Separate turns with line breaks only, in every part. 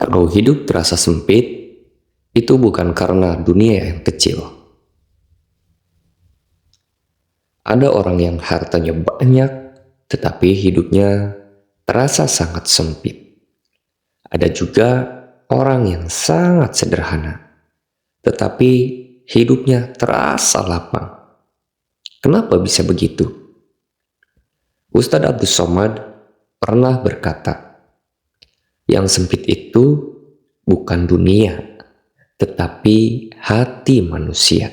Kalau hidup terasa sempit, itu bukan karena dunia yang kecil. Ada orang yang hartanya banyak, tetapi hidupnya terasa sangat sempit. Ada juga orang yang sangat sederhana, tetapi hidupnya terasa lapang. Kenapa bisa begitu? Ustadz Abdus Somad pernah berkata, yang sempit itu bukan dunia, tetapi hati manusia.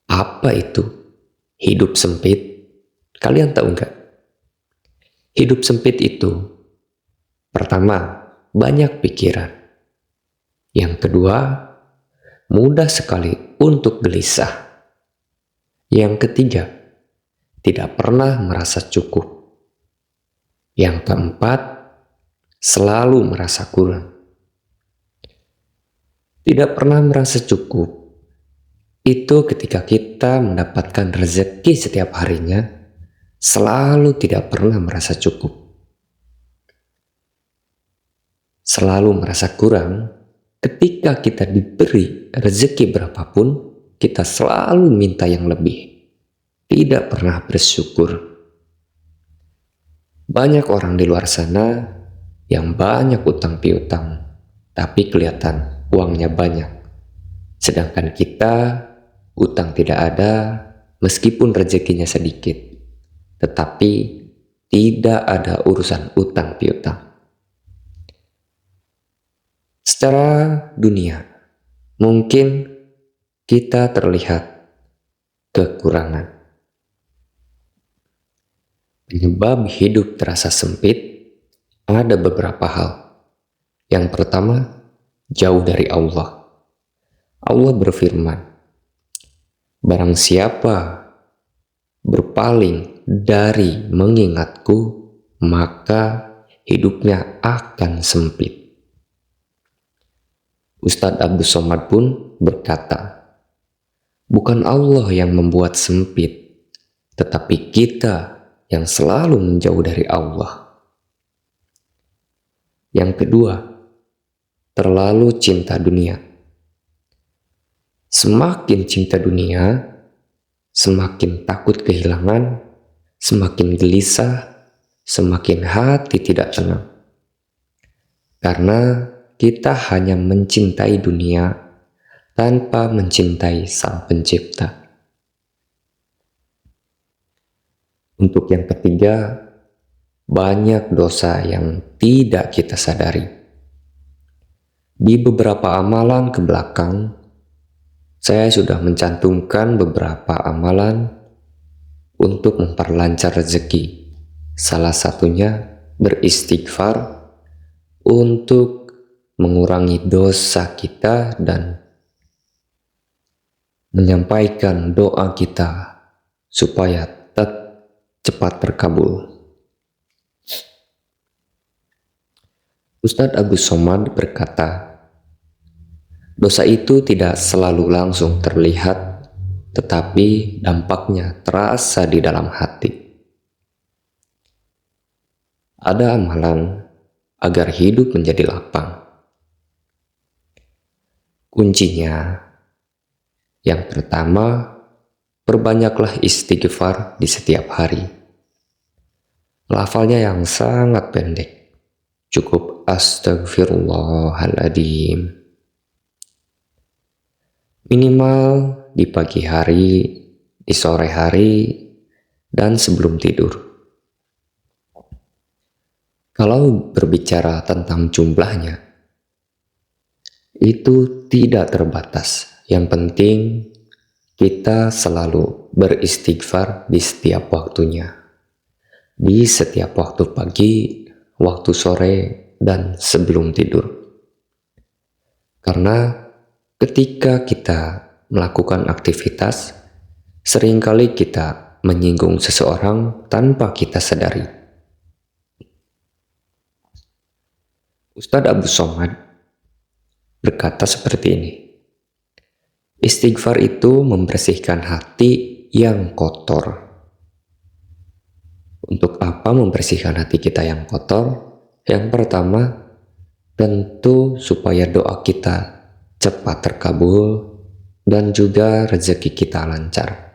Apa itu hidup sempit? Kalian tahu nggak? Hidup sempit itu, pertama, banyak pikiran. Yang kedua, mudah sekali untuk gelisah. Yang ketiga, tidak pernah merasa cukup. Yang keempat, selalu merasa kurang. Tidak pernah merasa cukup itu ketika kita mendapatkan rezeki setiap harinya, selalu tidak pernah merasa cukup. Selalu merasa kurang ketika kita diberi rezeki berapapun, kita selalu minta yang lebih. Tidak pernah bersyukur. Banyak orang di luar sana yang banyak utang piutang, tapi kelihatan uangnya banyak. Sedangkan kita utang tidak ada, meskipun rezekinya sedikit, tetapi tidak ada urusan utang piutang. Secara dunia, mungkin kita terlihat kekurangan. Penyebab hidup terasa sempit ada beberapa hal. Yang pertama, jauh dari Allah. Allah berfirman, barang siapa berpaling dari mengingatku, maka hidupnya akan sempit. Ustadz Abdus Somad pun berkata, bukan Allah yang membuat sempit, tetapi kita yang selalu menjauh dari Allah. Yang kedua, terlalu cinta dunia. Semakin cinta dunia, semakin takut kehilangan, semakin gelisah, semakin hati tidak tenang. Karena kita hanya mencintai dunia tanpa mencintai Sang Pencipta. Untuk yang ketiga, banyak dosa yang tidak kita sadari. Di beberapa amalan ke belakang, saya sudah mencantumkan beberapa amalan untuk memperlancar rezeki. Salah satunya beristighfar untuk mengurangi dosa kita dan menyampaikan doa kita supaya cepat terkabul. Ustadz Abdus Somad berkata, dosa itu tidak selalu langsung terlihat, tetapi dampaknya terasa di dalam hati. Ada amalan agar hidup menjadi lapang. Kuncinya, yang pertama, perbanyaklah istighfar di setiap hari. Lafalnya yang sangat pendek, cukup astagfirullahaladzim. Minimal di pagi hari, di sore hari, dan sebelum tidur. Kalau berbicara tentang jumlahnya, itu tidak terbatas. Yang penting kita selalu beristighfar di setiap waktunya. Di setiap waktu pagi, waktu sore, dan sebelum tidur. Karena ketika kita melakukan aktivitas, seringkali kita menyinggung seseorang tanpa kita sadari. Ustadz Abdus Somad berkata seperti ini, istighfar itu membersihkan hati yang kotor. Untuk apa membersihkan hati kita yang kotor? Yang pertama, Tentu supaya doa kita cepat terkabul dan juga rezeki kita lancar.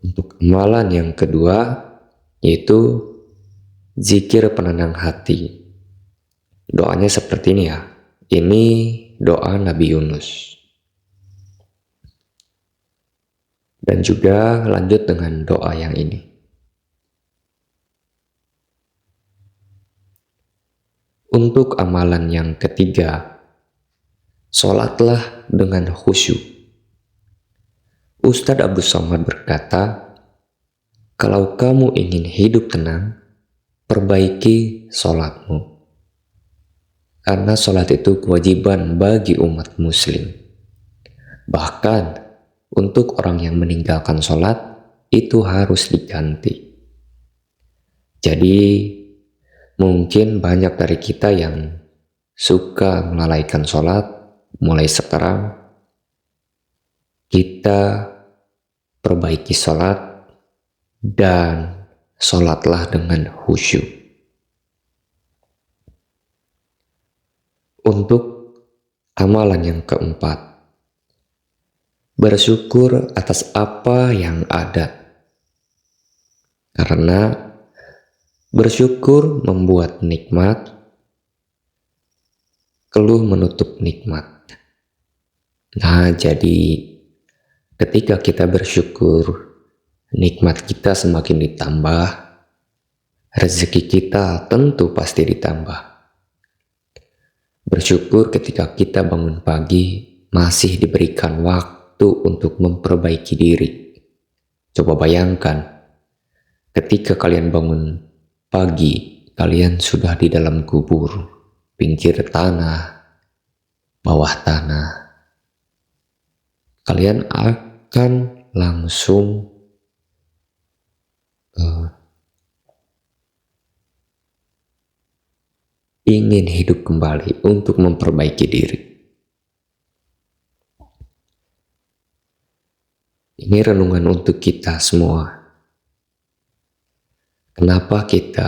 Untuk amalan yang kedua yaitu zikir penenang hati. Doanya seperti ini ya. Ini doa Nabi Yunus. Dan juga lanjut dengan doa yang ini. Untuk amalan yang ketiga, sholatlah dengan khusyuk. Ustadz Abdul Somad berkata, kalau kamu ingin hidup tenang, perbaiki sholatmu. Karena sholat itu kewajiban bagi umat muslim. Bahkan, untuk orang yang meninggalkan sholat, itu harus diganti. Jadi, mungkin banyak dari kita yang suka melalaikan sholat. Mulai sekarang kita perbaiki sholat dan sholatlah dengan khusyuk. Untuk amalan yang keempat, bersyukur atas apa yang ada. Karena bersyukur membuat nikmat, keluh menutup nikmat. Nah, jadi ketika kita bersyukur, nikmat kita semakin ditambah, rezeki kita tentu pasti ditambah. Bersyukur ketika kita bangun pagi, masih diberikan waktu untuk memperbaiki diri. Coba bayangkan, ketika kalian bangun pagi, kalian sudah di dalam kubur, pinggir tanah, bawah tanah. Kalian akan langsung ingin hidup kembali untuk memperbaiki diri. Ini renungan untuk kita semua. Kenapa kita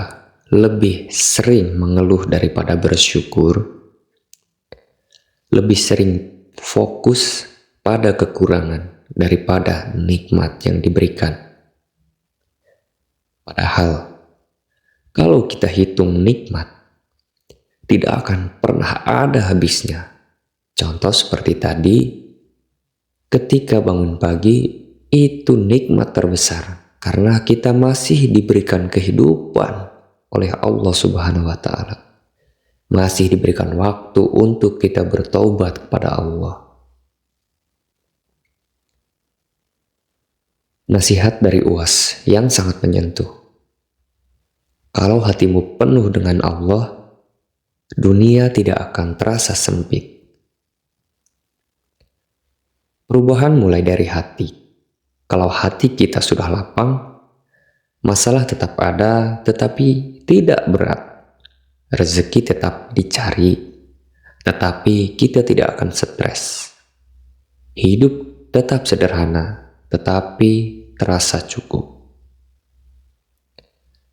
lebih sering mengeluh daripada bersyukur? Lebih sering fokus pada kekurangan daripada nikmat yang diberikan. Padahal, kalau kita hitung nikmat, tidak akan pernah ada habisnya. Contoh seperti tadi, ketika bangun pagi, itu nikmat terbesar. Karena kita masih diberikan kehidupan oleh Allah Subhanahu wa Ta'ala. Masih diberikan waktu untuk kita bertaubat kepada Allah. Nasihat dari UAS yang sangat menyentuh. Kalau hatimu penuh dengan Allah, dunia tidak akan terasa sempit. Perubahan mulai dari hati. Kalau hati kita sudah lapang, masalah tetap ada tetapi tidak berat. Rezeki tetap dicari, tetapi kita tidak akan stres. Hidup tetap sederhana, tetapi terasa cukup.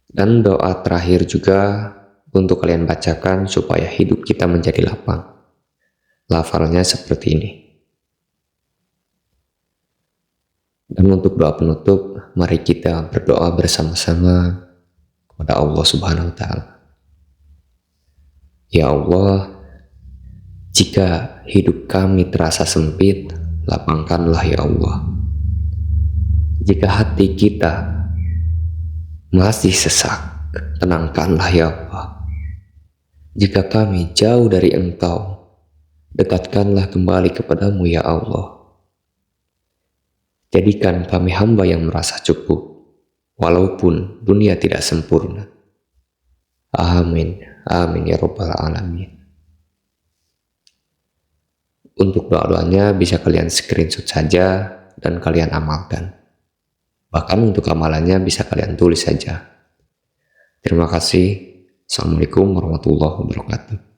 Dan doa terakhir juga untuk kalian bacakan supaya hidup kita menjadi lapang. Lafalnya seperti ini. Dan untuk doa penutup, mari kita berdoa bersama-sama kepada Allah Subhanahu wa Ta'ala. Ya Allah, jika hidup kami terasa sempit, lapangkanlah ya Allah. Jika hati kita masih sesak, tenangkanlah ya Allah. Jika kami jauh dari Engkau, dekatkanlah kembali kepadamu ya Allah. Jadikan kami hamba yang merasa cukup, walaupun dunia tidak sempurna. Amin, amin ya Rabbal Alamin. Untuk doa-doanya bisa kalian screenshot saja dan kalian amalkan. Bahkan untuk amalannya bisa kalian tulis saja. Terima kasih. Assalamualaikum warahmatullahi wabarakatuh.